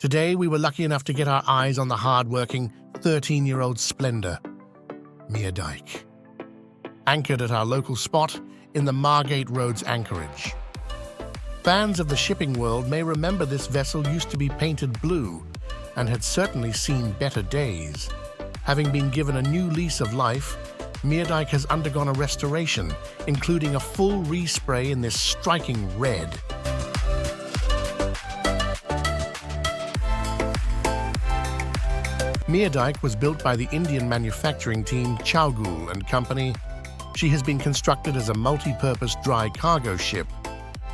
Today, we were lucky enough to get our eyes on the hard-working 13-year-old Splendour, MEERDIJK, anchored at our local spot in the Margate Roads anchorage. Fans of the shipping world may remember this vessel used to be painted blue and had certainly seen better days. Having been given a new lease of life, MEERDIJK has undergone a restoration, including a full respray in this striking red. MEERDIJK was built by the Indian manufacturing team Tranquil and Company. She has been constructed as a multi-purpose dry cargo ship,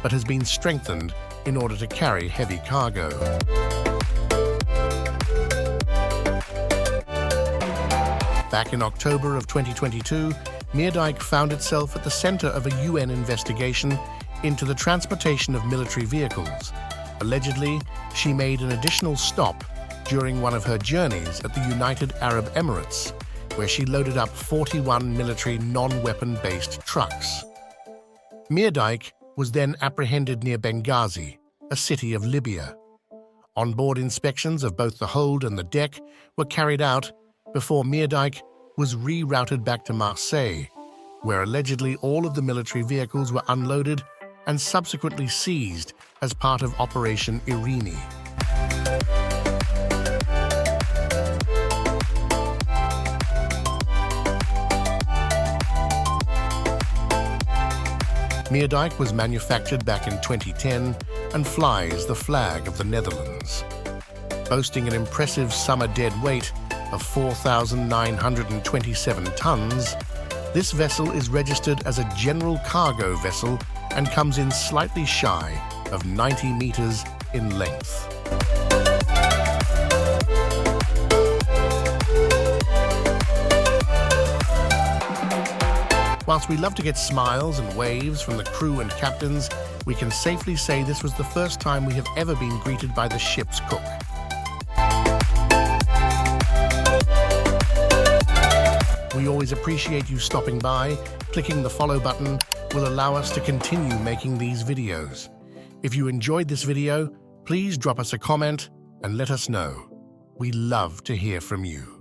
but has been strengthened in order to carry heavy cargo. Back in October of 2022, MEERDIJK found itself at the center of a UN investigation into the transportation of military vehicles. Allegedly, she made an additional stop during one of her journeys at the United Arab Emirates, where she loaded up 41 military non-weapon-based trucks. MEERDIJK was then apprehended near Benghazi, a city of Libya. On-board inspections of both the hold and the deck were carried out before MEERDIJK was rerouted back to Marseille, where allegedly all of the military vehicles were unloaded and subsequently seized as part of Operation Irene. MEERDIJK was manufactured back in 2010 and flies the flag of the Netherlands. Boasting an impressive summer dead weight of 4,927 tons, this vessel is registered as a general cargo vessel and comes in slightly shy of 90 meters in length. Whilst we love to get smiles and waves from the crew and captains, we can safely say this was the first time we have ever been greeted by the ship's cook. We always appreciate you stopping by. Clicking the follow button will allow us to continue making these videos. If you enjoyed this video, please drop us a comment and let us know. We love to hear from you.